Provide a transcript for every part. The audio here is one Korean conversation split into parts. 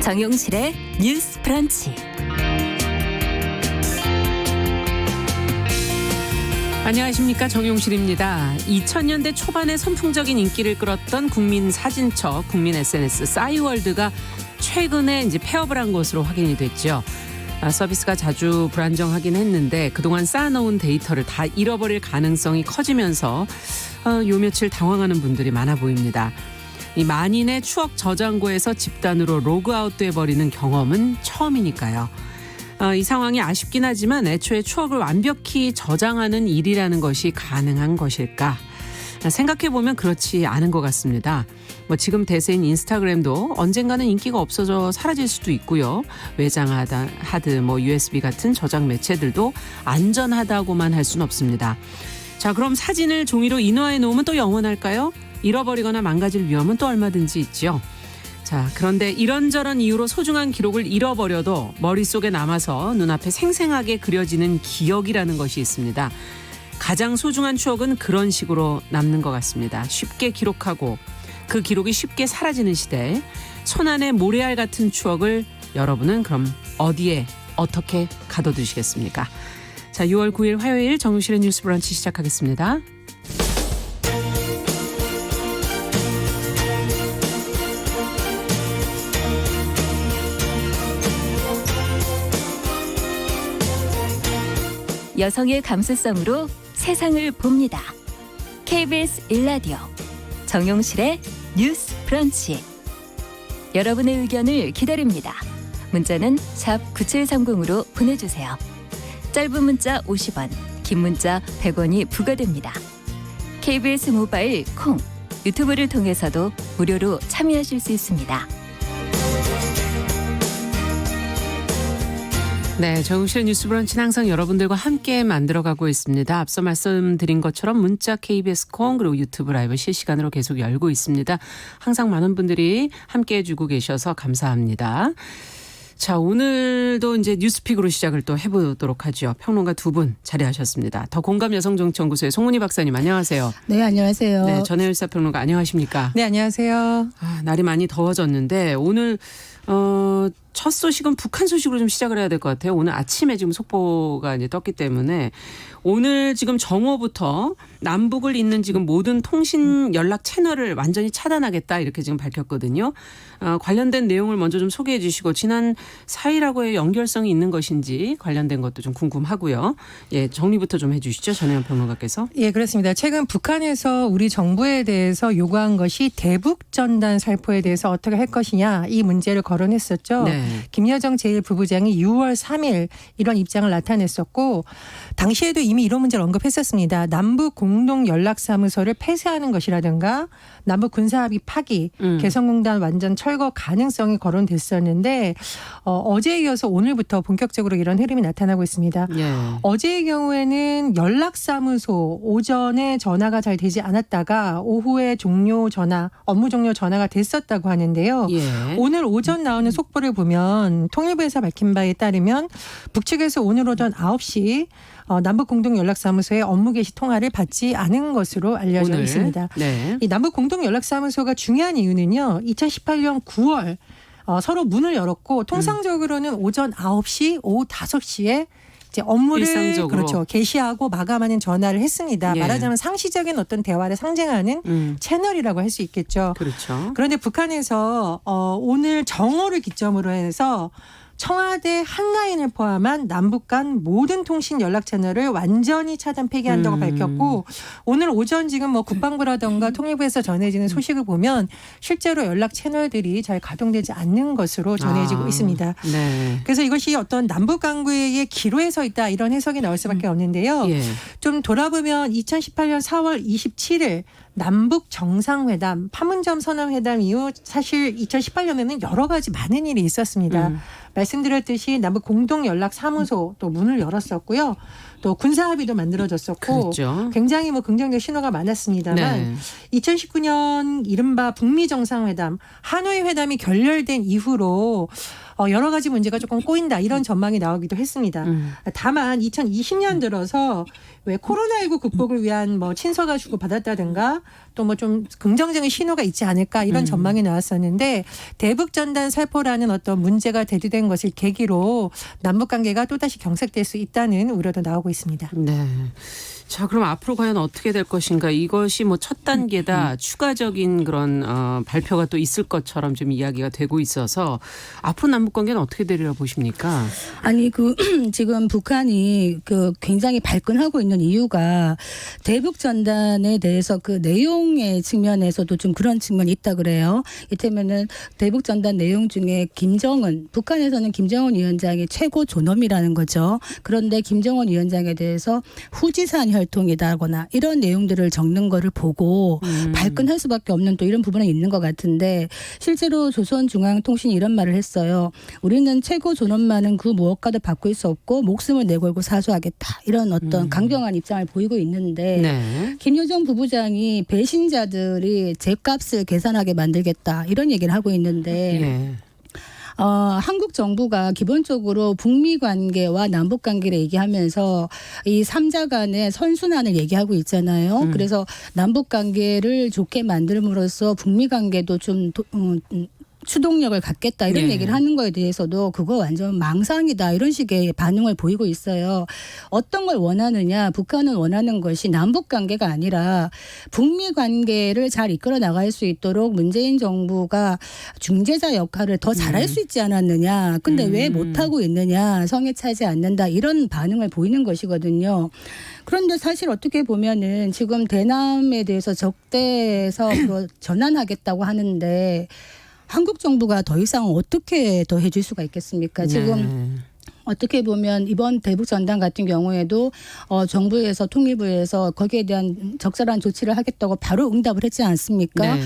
정용실의 뉴스 브런치. 안녕하십니까, 정용실입니다. 2000년대 초반에 선풍적인 인기를 끌었던 국민 사진첩, 국민 SNS 싸이월드가 최근에 이제 폐업을 한 것으로 확인이 됐죠. 서비스가 자주 불안정하긴 했는데 그동안 쌓아놓은 데이터를 다 잃어버릴 가능성이 커지면서 요 며칠 당황하는 분들이 많아 보입니다. 이 만인의 추억 저장고에서 집단으로 로그아웃돼 버리는 경험은 처음이니까요. 이 상황이 아쉽긴 하지만 애초에 추억을 완벽히 저장하는 일이라는 것이 가능한 것일까? 생각해보면 그렇지 않은 것 같습니다. 지금 대세인 인스타그램도 언젠가는 인기가 없어져 사라질 수도 있고요. 외장하드, USB 같은 저장 매체들도 안전하다고만 할 수는 없습니다. 자, 그럼 사진을 종이로 인화해 놓으면 또 영원할까요? 잃어버리거나 망가질 위험은 또 얼마든지 있죠. 자, 그런데 이런저런 이유로 소중한 기록을 잃어버려도 머릿속에 남아서 눈앞에 생생하게 그려지는 기억이라는 것이 있습니다. 가장 소중한 추억은 그런 식으로 남는 것 같습니다. 쉽게 기록하고 그 기록이 쉽게 사라지는 시대, 손안의 모래알 같은 추억을 여러분은 그럼 어디에 어떻게 가둬두시겠습니까? 자, 6월 9일 화요일 정용실의 뉴스 브런치 시작하겠습니다. 여성의 감수성으로 세상을 봅니다. KBS 1라디오 정용실의 뉴스 브런치. 여러분의 의견을 기다립니다. 문자는 샵 9730으로 보내주세요. 짧은 문자 50원, 긴 문자 100원이 부과됩니다. KBS 모바일 콩, 유튜브를 통해서도 무료로 참여하실 수 있습니다. 네, 정용실의 뉴스 브런치는 항상 여러분들과 함께 만들어가고 있습니다. 앞서 말씀드린 것처럼 문자 KBS 콩 그리고 유튜브 라이브 실시간으로 계속 열고 있습니다. 항상 많은 분들이 함께해 주고 계셔서 감사합니다. 자, 오늘도 이제 뉴스픽으로 시작을 또 해보도록 하죠. 평론가 두 분 자리하셨습니다. 더 공감 여성정치연구소의 송문희 박사님 안녕하세요. 네, 안녕하세요. 네, 전혜율 사평론가 안녕하십니까? 네, 안녕하세요. 날이 많이 더워졌는데 오늘 첫 소식은 북한 소식으로 좀 시작을 해야 될 것 같아요. 오늘 아침에 지금 속보가 이제 떴기 때문에 오늘 지금 정오부터 남북을 잇는 지금 모든 통신 연락 채널을 완전히 차단하겠다 이렇게 지금 밝혔거든요. 관련된 내용을 먼저 좀 소개해 주시고 지난 4일하고의 연결성이 있는 것인지 관련된 것도 좀 궁금하고요. 예, 정리부터 좀 해 주시죠. 전혜연 평론가께서. 예, 그렇습니다. 최근 북한에서 우리 정부에 대해서 요구한 것이 대북 전단 살포에 대해서 어떻게 할 것이냐 이 문제를 거론했었죠. 네. 김여정 제1부부장이 6월 3일 이런 입장을 나타냈었고 당시에도 이미 이런 문제를 언급했었습니다. 남북 공동 연락사무소를 폐쇄하는 것이라든가 남북 군사합의 파기, 개성공단 완전 철거 가능성이 거론됐었는데 어제에 이어서 오늘부터 본격적으로 이런 흐름이 나타나고 있습니다. 예. 어제의 경우에는 연락사무소 오전에 전화가 잘 되지 않았다가 오후에 업무 종료 전화가 됐었다고 하는데요. 예. 오늘 오전 나오는 속보를 보면 통일부에서 밝힌 바에 따르면 북측에서 오늘 오전 9시 남북공동연락사무소의 업무 개시 통화를 받지 않은 것으로 알려져 오늘. 있습니다. 네. 이 남북공동연락사무소가 중요한 이유는요. 2018년 9월 서로 문을 열었고 통상적으로는 오전 9시, 오후 5시에 이제 업무를 일상적으로. 그렇죠. 개시하고 마감하는 전화를 했습니다. 예. 말하자면 상시적인 어떤 대화를 상징하는 채널이라고 할 수 있겠죠. 그렇죠. 그런데 북한에서 오늘 정오를 기점으로 해서 청와대 한라인을 포함한 남북 간 모든 통신 연락 채널을 완전히 차단 폐기한다고 밝혔고 오늘 오전 지금 국방부라든가 통일부에서 전해지는 소식을 보면 실제로 연락 채널들이 잘 가동되지 않는 것으로 전해지고 있습니다. 네. 그래서 이것이 어떤 남북 관계의 기로에 서 있다 이런 해석이 나올 수밖에 없는데요. 예. 좀 돌아보면 2018년 4월 27일 남북 정상회담, 판문점 선언회담 이후 사실 2018년에는 여러 가지 많은 일이 있었습니다. 말씀드렸듯이 남북 공동연락사무소 또 문을 열었었고요. 또 군사합의도 만들어졌었고 그렇죠. 굉장히 긍정적 신호가 많았습니다만 네. 2019년 이른바 북미 정상회담, 하노이 회담이 결렬된 이후로 여러 가지 문제가 조금 꼬인다 이런 전망이 나오기도 했습니다. 다만 2020년 들어서 왜 코로나19 극복을 위한 뭐 친서가 주고 받았다든가 또 뭐 좀 긍정적인 신호가 있지 않을까 이런 전망이 나왔었는데 대북 전단 살포라는 어떤 문제가 대두된 것을 계기로 남북 관계가 또다시 경색될 수 있다는 우려도 나오고 있습니다. 네. 자, 그럼 앞으로 과연 어떻게 될 것인가? 이것이 뭐 첫 단계다. 추가적인 그런 발표가 또 있을 것처럼 좀 이야기가 되고 있어서 앞으로 남북 관계는 어떻게 되리라 보십니까? 아니 지금 북한이 굉장히 발끈하고 있는 이유가 대북 전단에 대해서 그 내용의 측면에서도 좀 그런 측면이 있다 그래요. 이를테면은 대북 전단 내용 중에 북한에서는 김정은 위원장이 최고 존엄이라는 거죠. 그런데 김정은 위원장에 대해서 후지산 혈통이다거나 이런 내용들을 적는 거를 보고 발끈할 수밖에 없는 또 이런 부분은 있는 것 같은데 실제로 조선중앙통신이 이런 말을 했어요. 우리는 최고 존엄만은 그 무엇과도 바꿀 수 없고 목숨을 내걸고 사수하겠다. 이런 어떤 강경한 입장을 보이고 있는데 네. 김여정 부부장이 배신자들이 죗값을 계산하게 만들겠다. 이런 얘기를 하고 있는데 예. 한국 정부가 기본적으로 북미 관계와 남북 관계를 얘기하면서 이 3자 간의 선순환을 얘기하고 있잖아요. 그래서 남북 관계를 좋게 만들므로써 북미 관계도 좀 추동력을 갖겠다 이런 네. 얘기를 하는 거에 대해서도 그거 완전 망상이다 이런 식의 반응을 보이고 있어요. 어떤 걸 원하느냐. 북한은 원하는 것이 남북 관계가 아니라 북미 관계를 잘 이끌어 나갈 수 있도록 문재인 정부가 중재자 역할을 더 잘할 수 있지 않았느냐. 근데 왜 못하고 있느냐. 성에 차지 않는다. 이런 반응을 보이는 것이거든요. 그런데 사실 어떻게 보면은 지금 대남에 대해서 적대에서 전환하겠다고 하는데 한국 정부가 더 이상 어떻게 더 해줄 수가 있겠습니까? 지금 네. 어떻게 보면 이번 대북 전단 같은 경우에도 정부에서 통일부에서 거기에 대한 적절한 조치를 하겠다고 바로 응답을 했지 않습니까? 네.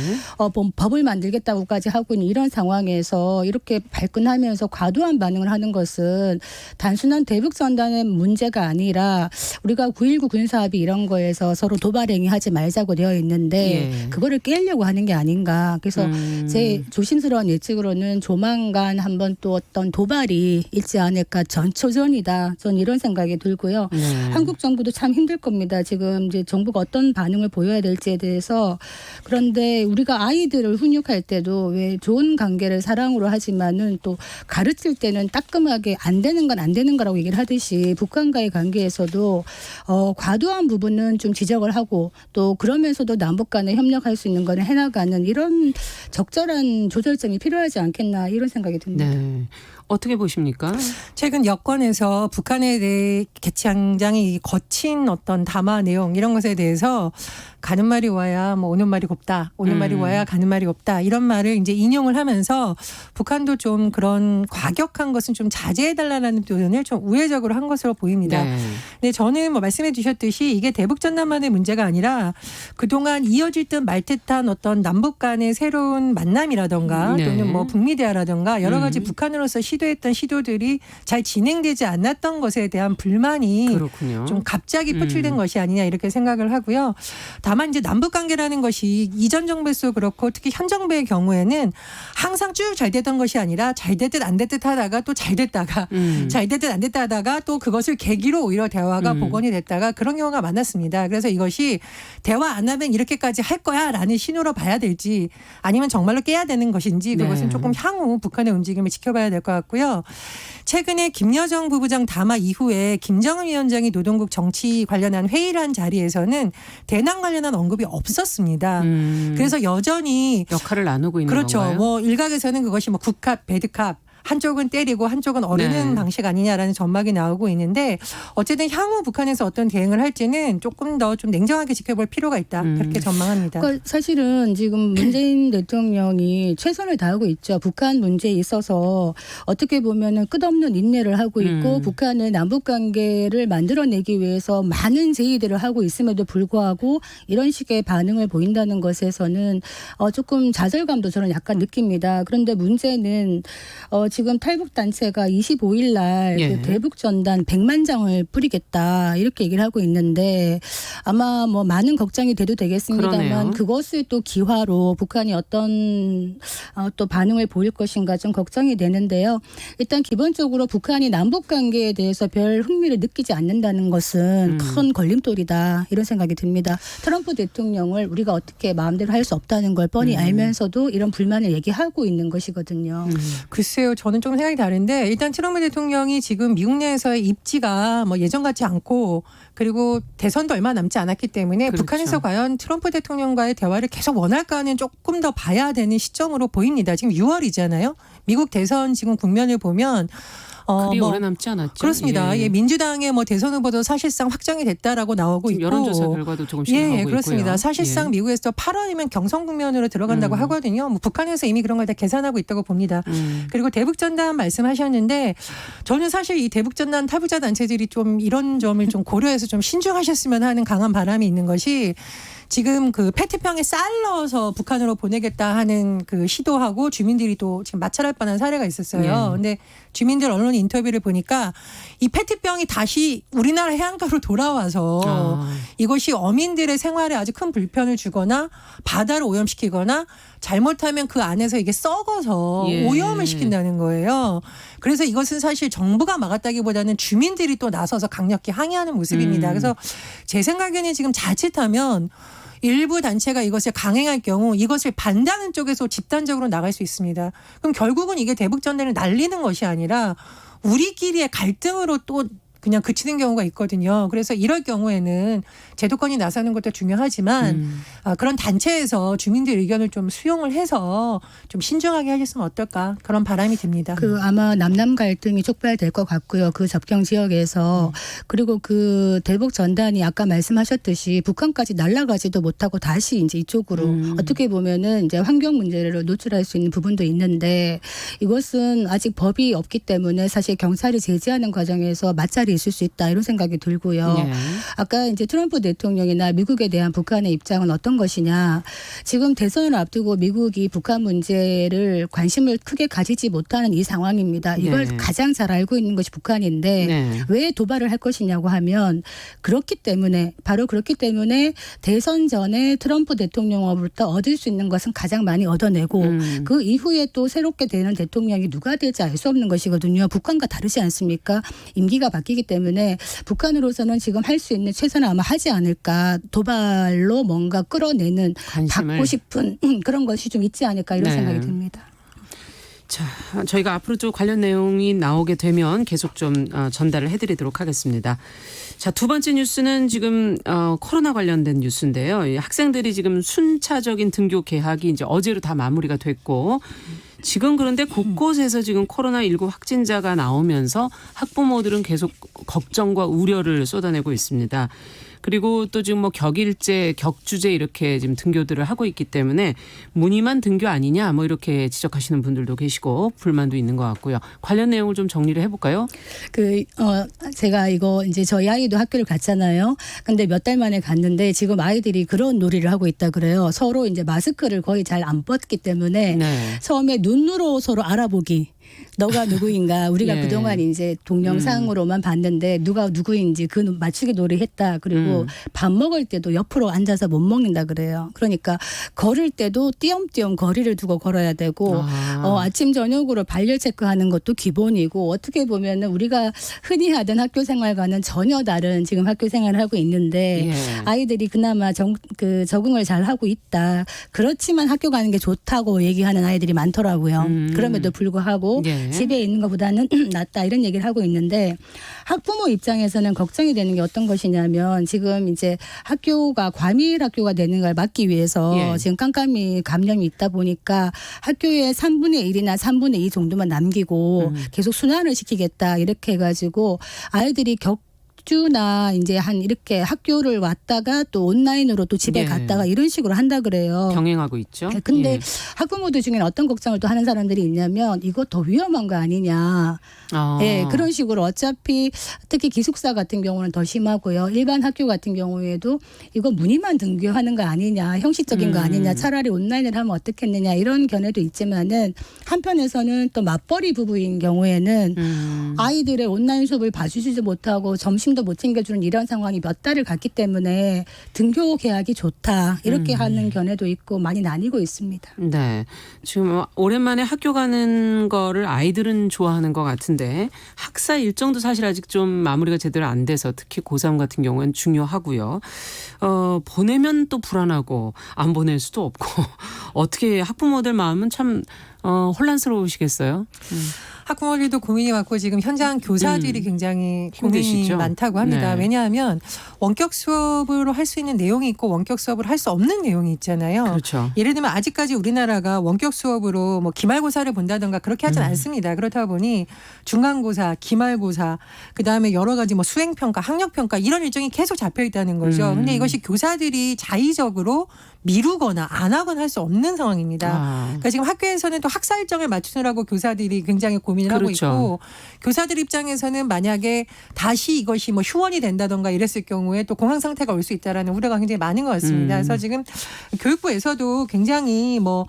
법을 만들겠다고까지 하고 있는 이런 상황에서 이렇게 발끈하면서 과도한 반응을 하는 것은 단순한 대북 전단의 문제가 아니라 우리가 9.19 군사합의 이런 거에서 서로 도발행위하지 말자고 되어 있는데 예. 그거를 깨려고 하는 게 아닌가. 그래서 제 조심스러운 예측으로는 조만간 한번 또 어떤 도발이 있지 않을까. 전초전이다. 전 이런 생각이 들고요. 네. 한국 정부도 참 힘들 겁니다. 지금 이제 정부가 어떤 반응을 보여야 될지에 대해서. 그런데 우리가 아이들을 훈육할 때도 왜 좋은 관계를 사랑으로 하지만은 또 가르칠 때는 따끔하게 안 되는 건 안 되는 거라고 얘기를 하듯이 북한과의 관계에서도 과도한 부분은 좀 지적을 하고 또 그러면서도 남북 간에 협력할 수 있는 거는 해나가는 이런 적절한 조절점이 필요하지 않겠나 이런 생각이 듭니다. 네. 어떻게 보십니까? 최근 여권에서 북한에 대해 개창장이 거친 어떤 담화 내용 이런 것에 대해서 가는 말이 와야 뭐 오는 말이 곱다. 오는 말이 와야 가는 말이 곱다. 이런 말을 이제 인용을 하면서 북한도 좀 그런 과격한 것은 좀 자제해달라는 표현을 좀 우회적으로 한 것으로 보입니다. 네. 근데 저는 뭐 말씀해 주셨듯이 이게 대북 전단만의 문제가 아니라 그동안 이어질 듯 말 듯한 어떤 남북 간의 새로운 만남이라던가 네. 또는 뭐 북미 대화라던가 여러 가지 북한으로서 시도했던 시도들이 잘 진행되지 않았던 것에 대한 불만이 그렇군요. 좀 갑자기 표출된 것이 아니냐 이렇게 생각을 하고요. 다만 이제 남북 관계라는 것이 이전 정부에서 그렇고 특히 현 정부의 경우에는 항상 쭉 잘 되던 것이 아니라 잘 됐듯 안 됐듯 하다가 또 잘 됐다가 잘 됐듯 안 됐다 하다가 또 그것을 계기로 오히려 대화가 복원이 됐다가 그런 경우가 많았습니다. 그래서 이것이 대화 안 하면 이렇게까지 할 거야라는 신호로 봐야 될지 아니면 정말로 깨야 되는 것인지 그것은 네. 조금 향후 북한의 움직임을 지켜봐야 될 것 같고요. 최근에 김여정 부부장 담화 이후에 김정은 위원장이 노동국 정치 관련한 회의를 한 자리에서는 대남 관련한 언급이 없었습니다. 그래서 여전히 역할을 나누고 있는 그렇죠. 건가요? 뭐 일각에서는 그것이 뭐 굿캅, 배드캅 한쪽은 때리고 한쪽은 어르는 네. 방식 아니냐라는 전망이 나오고 있는데 어쨌든 향후 북한에서 어떤 대응을 할지는 조금 더 좀 냉정하게 지켜볼 필요가 있다. 그렇게 전망합니다. 그러니까 사실은 지금 문재인 대통령이 최선을 다하고 있죠. 북한 문제에 있어서 어떻게 보면은 끝없는 인내를 하고 있고 북한은 남북 관계를 만들어내기 위해서 많은 제의들을 하고 있음에도 불구하고 이런 식의 반응을 보인다는 것에서는 조금 좌절감도 저는 약간 느낍니다. 그런데 문제는 지금 탈북 단체가 25일 날 예. 그 대북 전단 100만 장을 뿌리겠다 이렇게 얘기를 하고 있는데 아마 뭐 많은 걱정이 돼도 되겠습니다만 그러네요. 그것을 또 기화로 북한이 어떤 또 반응을 보일 것인가 좀 걱정이 되는데요. 일단 기본적으로 북한이 남북 관계에 대해서 별 흥미를 느끼지 않는다는 것은 큰 걸림돌이다 이런 생각이 듭니다. 트럼프 대통령을 우리가 어떻게 마음대로 할 수 없다는 걸 뻔히 알면서도 이런 불만을 얘기하고 있는 것이거든요. 글쎄요, 저는 좀 생각이 다른데 일단 트럼프 대통령이 지금 미국 내에서의 입지가 뭐 예전 같지 않고 그리고 대선도 얼마 남지 않았기 때문에 그렇죠. 북한에서 과연 트럼프 대통령과의 대화를 계속 원할까는 조금 더 봐야 되는 시점으로 보입니다. 지금 6월이잖아요. 미국 대선 지금 국면을 보면 그리 오래 남지 않았죠. 그렇습니다. 예, 민주당의 뭐 대선 후보도 사실상 확정이 됐다라고 나오고 있고 여론조사 결과도 조금씩 나오고 있고요. 그렇습니다. 사실상 미국에서 8월이면 경선 국면으로 들어간다고 하거든요. 뭐 북한에서 이미 그런 걸 다 계산하고 있다고 봅니다. 그리고 대북전단 말씀하셨는데 저는 사실 이 대북전단 탈북자 단체들이 좀 이런 점을 좀 고려해서 좀 신중하셨으면 하는 강한 바람이 있는 것이 지금 그 페트병에 쌀 넣어서 북한으로 보내겠다 하는 그 시도하고 주민들이 또 지금 마찰할 뻔한 사례가 있었어요. 근데 주민들 언론 인터뷰를 보니까 이 페트병이 다시 우리나라 해안가로 돌아와서 이것이 어민들의 생활에 아주 큰 불편을 주거나 바다를 오염시키거나 잘못하면 그 안에서 이게 썩어서 오염을 시킨다는 거예요. 그래서 이것은 사실 정부가 막았다기보다는 주민들이 또 나서서 강력히 항의하는 모습입니다. 그래서 제 생각에는 지금 자칫하면 일부 단체가 이것을 강행할 경우 이것을 반대하는 쪽에서 집단적으로 나갈 수 있습니다. 그럼 결국은 이게 대북전단을 날리는 것이 아니라 우리끼리의 갈등으로 또 그냥 그치는 경우가 있거든요. 그래서 이럴 경우에는 제도권이 나서는 것도 중요하지만 그런 단체에서 주민들 의견을 좀 수용을 해서 좀 신중하게 하셨으면 어떨까 그런 바람이 듭니다. 그 아마 남남 갈등이 촉발될 것 같고요. 그 접경 지역에서 그리고 그 대북 전단이 아까 말씀하셨듯이 북한까지 날아가지도 못하고 다시 이제 이쪽으로 어떻게 보면은 이제 환경 문제를 노출할 수 있는 부분도 있는데 이것은 아직 법이 없기 때문에 사실 경찰이 제지하는 과정에서 마찰이 있을 수 있다 이런 생각이 들고요. 아까 이제 트럼프 대통령이나 미국에 대한 북한의 입장은 어떤 것이냐. 지금 대선을 앞두고 미국이 북한 문제를 관심을 크게 가지지 못하는 이 상황입니다. 이걸 가장 잘 알고 있는 것이 북한인데 왜 도발을 할 것이냐고 하면 바로 그렇기 때문에 대선 전에 트럼프 대통령으로부터 얻을 수 있는 것은 가장 많이 얻어내고 그 이후에 또 새롭게 되는 대통령이 누가 될지 알 수 없는 것이거든요. 북한과 다르지 않습니까? 임기가 바뀌기 때문에 북한으로서는 지금 할 수 있는 최선을 아마 하지 않을까. 도발로 뭔가 끌어내는 관심을. 받고 싶은 그런 것이 좀 있지 않을까 이런 생각이 듭니다. 자, 저희가 앞으로 좀 관련 내용이 나오게 되면 계속 좀 전달을 해드리도록 하겠습니다. 자, 두 번째 뉴스는 지금 코로나 관련된 뉴스인데요. 이 학생들이 지금 순차적인 등교 개학이 이제 어제로 다 마무리가 됐고 지금 그런데 곳곳에서 지금 코로나19 확진자가 나오면서 학부모들은 계속 걱정과 우려를 쏟아내고 있습니다. 그리고 또 지금 뭐 격일제, 격주제 이렇게 지금 등교들을 하고 있기 때문에 무늬만 등교 아니냐 뭐 이렇게 지적하시는 분들도 계시고 불만도 있는 것 같고요. 관련 내용을 좀 정리를 해볼까요? 제가 이거 이제 저희 아이도 학교를 갔잖아요. 근데 몇 달 만에 갔는데 지금 아이들이 그런 놀이를 하고 있다 그래요. 서로 이제 마스크를 거의 잘 안 벗기 때문에 처음에 눈으로 서로 알아보기. 너가 누구인가 우리가 그동안 이제 동영상으로만 봤는데 누가 누구인지 그 맞추기 놀이했다. 그리고 밥 먹을 때도 옆으로 앉아서 못 먹는다 그래요. 그러니까 걸을 때도 띄엄띄엄 거리를 두고 걸어야 되고 아침 저녁으로 발열 체크하는 것도 기본이고 어떻게 보면은 우리가 흔히 하던 학교 생활과는 전혀 다른 지금 학교 생활을 하고 있는데 아이들이 그나마 적응을 잘 하고 있다. 그렇지만 학교 가는 게 좋다고 얘기하는 아이들이 많더라고요. 그럼에도 불구하고 집에 있는 것보다는 낫다 이런 얘기를 하고 있는데 학부모 입장에서는 걱정이 되는 게 어떤 것이냐면 지금 이제 학교가 과밀 학교가 되는 걸 막기 위해서 지금 깜깜이 감염이 있다 보니까 학교의 3분의 1이나 3분의 2 정도만 남기고 계속 순환을 시키겠다 이렇게 해가지고 아이들이 주나 이제 한 이렇게 학교를 왔다가 또 온라인으로 또 집에 예. 갔다가 이런 식으로 한다 그래요. 병행하고 있죠. 근데 예. 학부모들 중에는 어떤 걱정을 또 하는 사람들이 있냐면 이거 더 위험한 거 아니냐. 아. 예, 그런 식으로 어차피 특히 기숙사 같은 경우는 더 심하고요. 일반 학교 같은 경우에도 이거 문의만 등교하는 거 아니냐, 형식적인 거 아니냐, 차라리 온라인을 하면 어떻겠느냐 이런 견해도 있지만은 한편에서는 또 맞벌이 부부인 경우에는 아이들의 온라인 수업을 봐주지도 못하고 점심도 못 챙겨주는 이런 상황이 몇 달을 갔기 때문에 등교 계약이 좋다 이렇게 하는 견해도 있고 많이 나뉘고 있습니다. 네. 지금 오랜만에 학교 가는 거를 아이들은 좋아하는 것 같은데 학사 일정도 사실 아직 좀 마무리가 제대로 안 돼서 특히 고3 같은 경우는 중요하고요. 보내면 또 불안하고 안 보낼 수도 없고 어떻게 학부모들 마음은 참 혼란스러우시겠어요. 학부모들도 고민이 많고 지금 현장 교사들이 굉장히 고민이 힘드시죠? 많다고 합니다. 네. 왜냐하면 원격 수업으로 할 수 있는 내용이 있고 원격 수업을 할 수 없는 내용이 있잖아요. 그렇죠. 예를 들면 아직까지 우리나라가 원격 수업으로 뭐 기말고사를 본다든가 그렇게 하진 않습니다. 그렇다 보니 중간고사, 기말고사, 그다음에 여러 가지 뭐 수행평가, 학력평가 이런 일정이 계속 잡혀 있다는 거죠. 근데 이것이 교사들이 자의적으로 미루거나 안 하거나 할 수 없는 상황입니다. 아. 그러니까 지금 학교에서는 또 학사 일정을 맞추느라고 교사들이 굉장히 고민을 그렇죠. 하고 있고 교사들 입장에서는 만약에 다시 이것이 뭐 휴원이 된다던가 이랬을 경우에 또 공황 상태가 올 수 있다라는 우려가 굉장히 많은 것 같습니다. 그래서 지금 교육부에서도 굉장히 뭐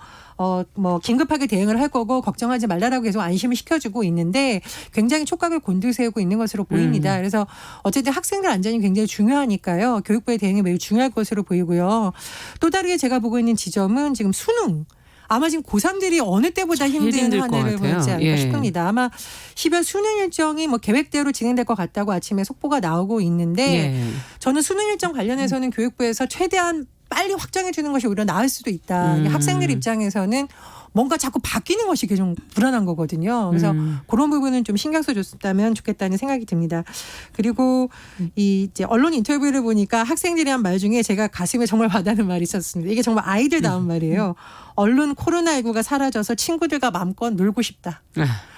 긴급하게 대응을 할 거고 걱정하지 말라라고 계속 안심을 시켜주고 있는데 굉장히 촉각을 곤두세우고 있는 것으로 보입니다. 그래서 어쨌든 학생들 안전이 굉장히 중요하니까요. 교육부의 대응이 매우 중요할 것으로 보이고요. 또 다르게 제가 보고 있는 지점은 지금 수능. 아마 지금 고3들이 어느 때보다 제일 힘든 힘들 한 것 해를 같아요. 보내지 않을까 예. 싶습니다. 아마 10월 수능 일정이 뭐 계획대로 진행될 것 같다고 아침에 속보가 나오고 있는데 예. 저는 수능 일정 관련해서는 교육부에서 최대한 빨리 확정해 주는 것이 오히려 나을 수도 있다. 학생들 입장에서는 뭔가 자꾸 바뀌는 것이 좀 불안한 거거든요. 그래서 그런 부분은 좀 신경 써줬다면 좋겠다는 생각이 듭니다. 그리고 이 이제 언론 인터뷰를 보니까 학생들이 한 말 중에 제가 가슴에 정말 와닿는 말이 있었습니다. 이게 정말 아이들다운 말이에요. 얼른 코로나19가 사라져서 친구들과 마음껏 놀고 싶다.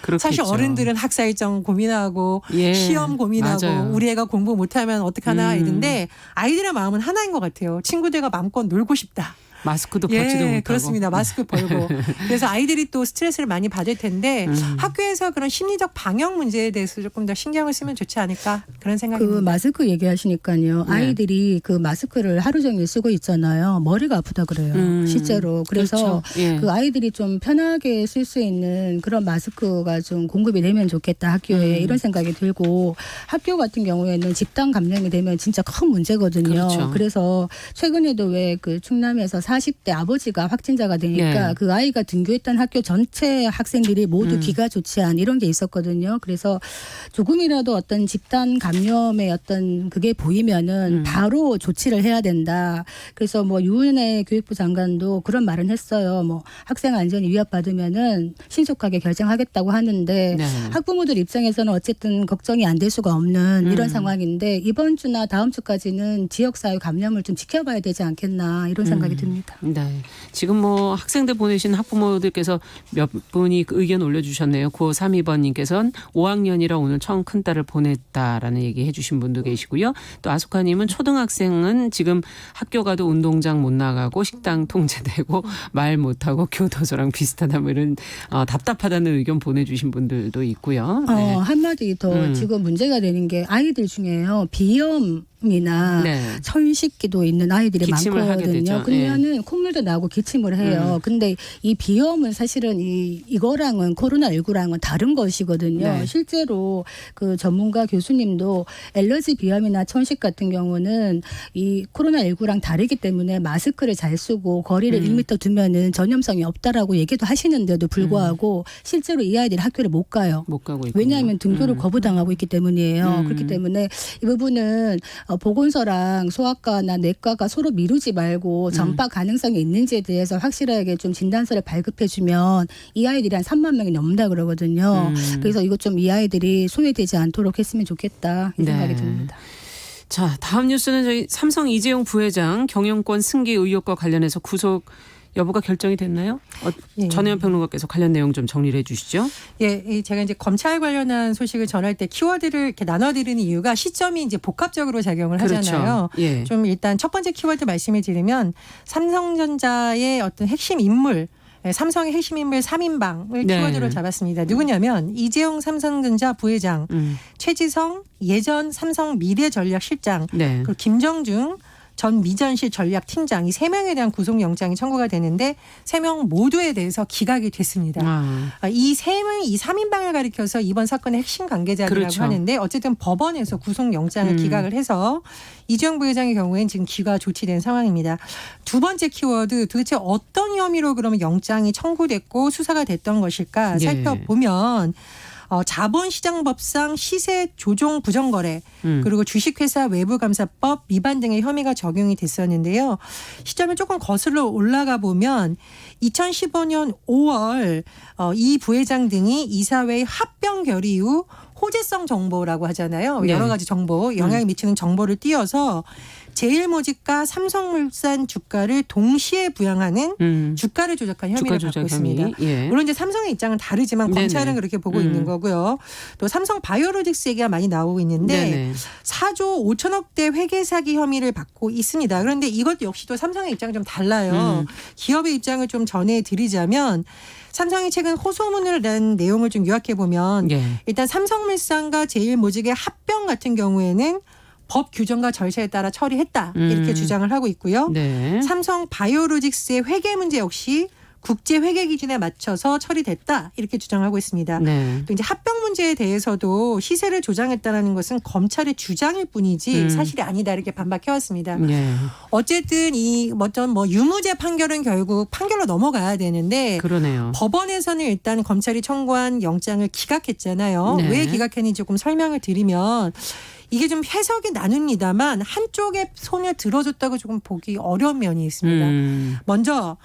그렇겠죠. 사실 어른들은 학사 일정 고민하고 예, 시험 고민하고 맞아요. 우리 애가 공부 못하면 어떡하나 이런데 아이들의 마음은 하나인 것 같아요. 친구들과 마음껏 놀고 싶다. 마스크도 벗지도 못하고. 그렇습니다. 마스크 벌고. 그래서 아이들이 또 스트레스를 많이 받을 텐데 학교에서 그런 심리적 방역 문제에 대해서 조금 더 신경을 쓰면 좋지 않을까 그런 생각이 그 듭니다. 마스크 얘기하시니까요. 네. 아이들이 그 마스크를 하루 종일 쓰고 있잖아요. 머리가 아프다 그래요. 실제로. 그래서 그렇죠. 예. 그 아이들이 좀 편하게 쓸 수 있는 그런 마스크가 좀 공급이 되면 좋겠다 학교에 이런 생각이 들고 학교 같은 경우에는 집단 감염이 되면 진짜 큰 문제거든요. 그렇죠. 그래서 최근에도 왜 그 충남에서 40대 아버지가 확진자가 되니까 네. 그 아이가 등교했던 학교 전체 학생들이 모두 귀가 좋지 않은 이런 게 있었거든요. 그래서 조금이라도 어떤 집단 감염의 어떤 그게 보이면은 바로 조치를 해야 된다. 그래서 뭐 유은혜 교육부 장관도 그런 말은 했어요. 뭐 학생 안전이 위협받으면은 신속하게 결정하겠다고 하는데 네. 학부모들 입장에서는 어쨌든 걱정이 안 될 수가 없는 이런 상황인데 이번 주나 다음 주까지는 지역사회 감염을 좀 지켜봐야 되지 않겠나 이런 생각이 듭니다. 네. 지금 뭐 학생들 보내신 학부모들께서 몇 분이 그 의견 올려주셨네요. 9532번님께서는 5학년이라 오늘 처음 큰딸을 보냈다라는 얘기 해주신 분도 계시고요. 또 아소카님은 초등학생은 지금 학교 가도 운동장 못 나가고 식당 통제되고 말 못하고 교도소랑 비슷하다 뭐 이런 답답하다는 의견 보내주신 분들도 있고요. 네. 한마디 더 지금 문제가 되는 게 아이들 중에요. 비염이나 네. 천식기도 있는 아이들이 기침을 하게 많거든요. 되죠. 그러면은 콧물도 나고 기침을 해요. 근데 이 비염은 사실은 이거랑은 코로나19랑은 다른 것이거든요. 네. 실제로 그 전문가 교수님도 엘러지 비염이나 천식 같은 경우는 이 코로나19랑 다르기 때문에 마스크를 잘 쓰고 거리를 1m 두면은 전염성이 없다라고 얘기도 하시는데도 불구하고 실제로 이 아이들이 학교를 못 가요. 못 가고 있고. 왜냐하면 등교를 거부당하고 있기 때문이에요. 그렇기 때문에 이 부분은 보건소랑 소아과나 내과가 서로 미루지 말고 전파 가능성이 있는지에 대해서 확실하게 좀 진단서를 발급해주면 이 아이들이 한 3만 명이 넘는다 그러거든요. 그래서 이것 좀 이 아이들이 소외되지 않도록 했으면 좋겠다 이 생각이 듭니다. 자, 다음 뉴스는 저희 삼성 이재용 부회장 경영권 승계 의혹과 관련해서 구속 여부가 결정이 됐나요? 예. 전혜연 평론가께서 관련 내용 좀 정리를 해주시죠. 예, 제가 이제 검찰 관련한 소식을 전할 때 키워드를 이렇게 나눠드리는 이유가 시점이 이제 복합적으로 작용을 하잖아요. 그렇죠. 예. 좀 일단 첫 번째 키워드 말씀을 드리면 삼성전자의 어떤 핵심 인물, 삼성의 핵심 인물 3인방을 네. 키워드로 잡았습니다. 누구냐면 이재용 삼성전자 부회장, 음. 최지성 예전 삼성 미래전략실장, 네. 그리고 김정중 전 미전실 전략팀장 이 3명에 대한 구속영장이 청구가 되는데 3명 모두에 대해서 기각이 됐습니다. 이 3명이 이 3인방을 가리켜서 이번 사건의 핵심 관계자들이라고 그렇죠. 하는데 어쨌든 법원에서 구속영장을 기각을 해서 이재용 부회장의 경우에는 지금 기각 조치된 상황입니다. 두 번째 키워드 도대체 어떤 혐의로 그러면 영장이 청구됐고 수사가 됐던 것일까 예. 살펴보면 자본시장법상 시세 조종 부정거래 그리고 주식회사 외부감사법 위반 등의 혐의가 적용이 됐었는데요. 시점을 조금 거슬러 올라가 보면 2015년 5월 이 부회장 등이 이사회의 합병 결의 이후 호재성 정보라고 하잖아요. 네. 여러 가지 정보, 영향을 미치는 정보를 띄어서 제일모직과 삼성물산 주가를 동시에 부양하는 주가를 조작한 혐의를 주가 받고 조작 있습니다. 혐의. 예. 물론 이제 삼성의 입장은 다르지만 네네. 검찰은 그렇게 보고 있는 거고요. 또 삼성 바이오로직스 얘기가 많이 나오고 있는데 네네. 4조 5천억대 회계 사기 혐의를 받고 있습니다. 그런데 이것 역시도 삼성의 입장이 좀 달라요. 기업의 입장을 좀 전해드리자면 삼성이 최근 호소문을 낸 내용을 좀 요약해 보면 예. 일단 삼성물산과 제일모직의 합병 같은 경우에는 법 규정과 절차에 따라 처리했다 이렇게 주장을 하고 있고요. 네. 삼성 바이오로직스의 회계 문제 역시 국제 회계 기준에 맞춰서 처리됐다 이렇게 주장하고 있습니다. 네. 또 이제 합병 문제에 대해서도 시세를 조장했다라는 것은 검찰의 주장일 뿐이지 사실이 아니다 이렇게 반박해 왔습니다. 예. 어쨌든 이 어떤 유무죄 판결은 결국 판결로 넘어가야 되는데 그러네요. 법원에서는 일단 검찰이 청구한 영장을 기각했잖아요. 네. 왜 기각했는지 조금 설명을 드리면 이게 좀 해석이 나눕니다만 한쪽의 손을 들어줬다고 조금 보기 어려운 면이 있습니다. 먼저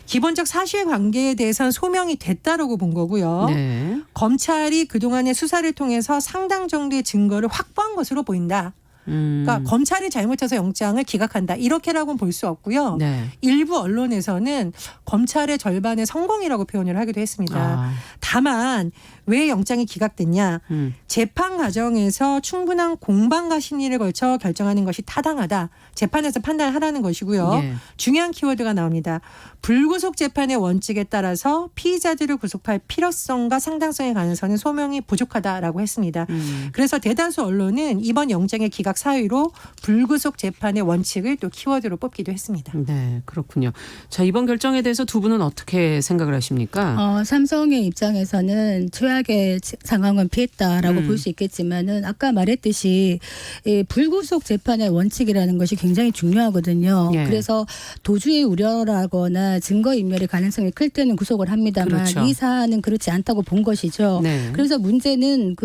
기본적 사실관계에 대해서는 소명이 됐다라고 본 거고요. 네. 검찰이 그동안의 수사를 통해서 상당 정도의 증거를 확보한 것으로 보인다. 그러니까 검찰이 잘못해서 영장을 기각한다. 이렇게라고는 볼 수 없고요. 네. 일부 언론에서는 검찰의 절반의 성공이라고 표현을 하기도 했습니다. 아. 다만 왜 영장이 기각됐냐. 재판 과정에서 충분한 공방과 심리를 걸쳐 결정하는 것이 타당하다. 재판에서 판단하라는 것이고요. 예. 중요한 키워드가 나옵니다. 불구속 재판의 원칙에 따라서 피의자들을 구속할 필요성과 상당성에 관해서는 소명이 부족하다라고 했습니다. 그래서 대다수 언론은 이번 영장의 기각 사유로 불구속 재판의 원칙을 또 키워드로 뽑기도 했습니다. 네, 그렇군요. 자, 이번 결정에 대해서 두 분은 어떻게 생각을 하십니까? 삼성의 입장에서는 최악의 상황은 피했다라고 볼 수 있겠지만은 아까 말했듯이 이 불구속 재판의 원칙이라는 것이 굉장히 중요하거든요. 예. 그래서 도주의 우려라거나 증거인멸의 가능성이 클 때는 구속을 합니다만 그렇죠. 이 사안은 그렇지 않다고 본 것이죠. 네. 그래서 문제는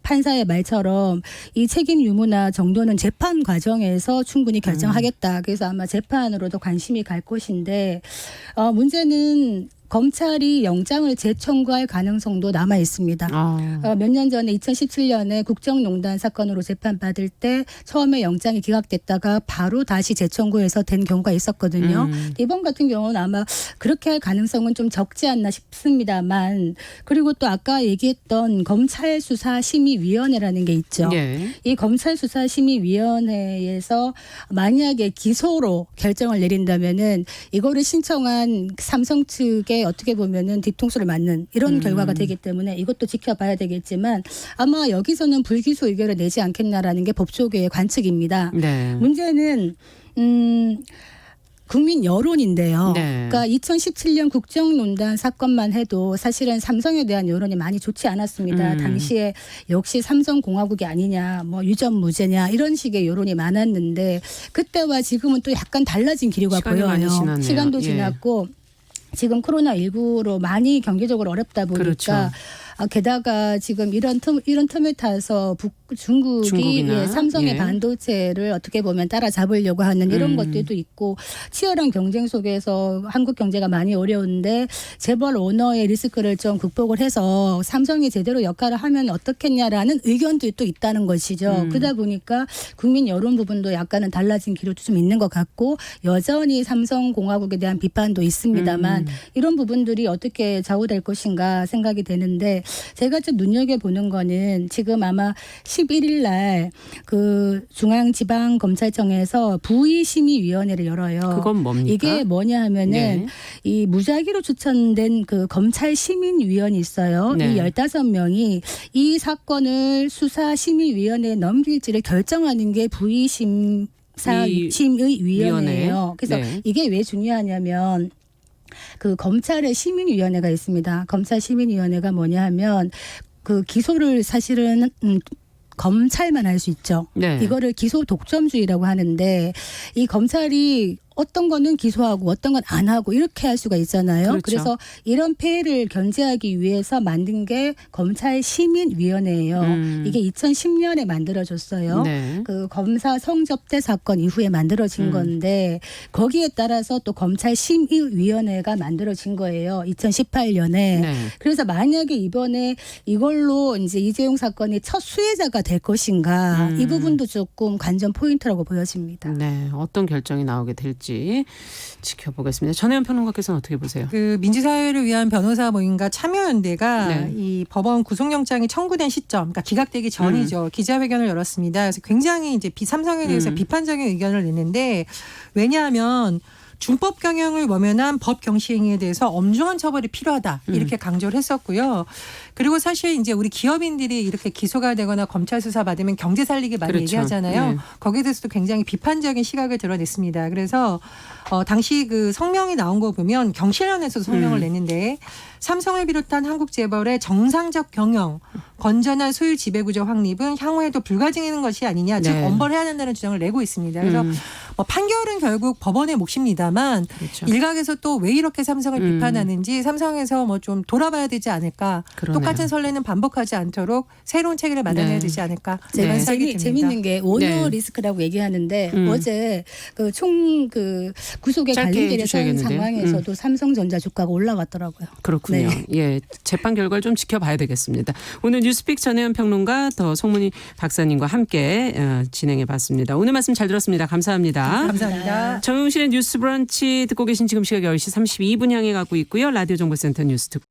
판사의 말처럼 이 책임 유무나 정도는 재판 과정에서 충분히 결정하겠다. 그래서 아마 재판으로도 관심이 갈 것인데 문제는 검찰이 영장을 재청구할 가능성도 남아 있습니다. 몇 년 전에 2017년에 국정농단 사건으로 재판받을 때 처음에 영장이 기각됐다가 바로 다시 재청구해서 된 경우가 있었거든요. 이번 같은 경우는 아마 그렇게 할 가능성은 좀 적지 않나 싶습니다만 그리고 또 아까 얘기했던 검찰수사심의위원회라는 게 있죠. 예. 이 검찰수사심의위원회에서 만약에 기소로 결정을 내린다면은 이거를 신청한 삼성 측에 어떻게 보면은 뒤통수를 맞는 이런 결과가 되기 때문에 이것도 지켜봐야 되겠지만 아마 여기서는 불기소 의결을 내지 않겠나라는 게 법조계의 관측입니다. 네. 문제는 국민 여론인데요. 네. 그러니까 2017년 국정농단 사건만 해도 사실은 삼성에 대한 여론이 많이 좋지 않았습니다. 당시에 역시 삼성공화국이 아니냐, 유전무죄냐 이런 식의 여론이 많았는데 그때와 지금은 또 약간 달라진 기류가 시간이 보여요. 많이 지났네요. 시간도 예. 지났고 지금 코로나19로 많이 경제적으로 어렵다 보니까 그렇죠. 게다가 지금 이런 틈을 타서 중국이 중국이나, 삼성의 예. 반도체를 어떻게 보면 따라잡으려고 하는 이런 것들도 있고 치열한 경쟁 속에서 한국 경제가 많이 어려운데 재벌 오너의 리스크를 좀 극복을 해서 삼성이 제대로 역할을 하면 어떻겠냐라는 의견도 또 있다는 것이죠. 그러다 보니까 국민 여론 부분도 약간은 달라진 기류도 좀 있는 것 같고 여전히 삼성공화국에 대한 비판도 있습니다만 이런 부분들이 어떻게 좌우될 것인가 생각이 되는데 제가 좀 눈여겨보는 거는 지금 아마 11일 날 그 중앙지방검찰청에서 부의심의위원회를 열어요. 그건 뭡니까? 이게 뭐냐 하면은 네. 이 무작위로 추천된 그 검찰 시민위원이 있어요. 네. 이 15명이 이 사건을 수사심의위원회에 넘길지를 결정하는 게 부의심의위원회예요. 그래서 네. 이게 왜 중요하냐면 그 검찰의 시민위원회가 있습니다. 검찰 시민위원회가 뭐냐 하면 그 기소를 사실은 검찰만 할 수 있죠. 네. 이거를 기소 독점주의라고 하는데 이 검찰이 어떤 거는 기소하고 어떤 건 안 하고 이렇게 할 수가 있잖아요. 그렇죠. 그래서 이런 폐해를 견제하기 위해서 만든 게 검찰 시민위원회예요. 이게 2010년에 만들어졌어요. 네. 그 검사 성접대 사건 이후에 만들어진 건데 거기에 따라서 또 검찰 심의위원회가 만들어진 거예요. 2018년에. 네. 그래서 만약에 이번에 이걸로 이제 이재용 사건의 첫 수혜자가 될 것인가 이 부분도 조금 관전 포인트라고 보여집니다. 네. 어떤 결정이 나오게 될지 지켜보겠습니다. 전혜연 평론가께서는 어떻게 보세요? 그 민주사회를 위한 변호사 모임과 참여연대가 네. 이 법원 구속영장이 청구된 시점, 그러니까 기각되기 전이죠. 기자회견을 열었습니다. 그래서 굉장히 이제 삼성에 대해서 비판적인 의견을 냈는데 왜냐하면 준법 경영을 모면한 법 경시행위에 대해서 엄중한 처벌이 필요하다 이렇게 강조를 했었고요. 그리고 사실 이제 우리 기업인들이 이렇게 기소가 되거나 검찰 수사 받으면 경제 살리기 많이 그렇죠. 얘기하잖아요. 네. 거기에 대해서도 굉장히 비판적인 시각을 드러냈습니다. 그래서 당시 그 성명이 나온 거 보면 경실련에서 성명을 냈는데 삼성을 비롯한 한국 재벌의 정상적 경영, 건전한 소유 지배구조 확립은 향후에도 불가증인 것이 아니냐, 즉 네. 엄벌해야 된다는 주장을 내고 있습니다. 그래서 뭐 판결은 결국 법원의 몫입니다만 그렇죠. 일각에서 또 왜 이렇게 삼성을 비판하는지 삼성에서 뭐 좀 돌아봐야 되지 않을까. 그러네요. 똑같은 선례는 반복하지 않도록 새로운 체계를 마련해야 네. 되지 않을까. 네. 그런 생각이 듭니다. 재밌는 게 오너 네. 리스크라고 얘기하는데 어제 그 구속에 짧게 관련된 해주셔야겠는데요. 상황에서도 삼성전자 주가가 올라갔더라고요. 그렇군요. 네. 예, 재판 결과를 좀 지켜봐야 되겠습니다. 오늘 뉴스픽 전혜연 평론가 더 송문희 박사님과 함께 진행해봤습니다. 오늘 말씀 잘 들었습니다. 감사합니다. 감사합니다. 정용실의 뉴스 브런치 듣고 계신 지금 시각 10시 32분 향해 가고 있고요. 라디오 정보센터 뉴스 듣고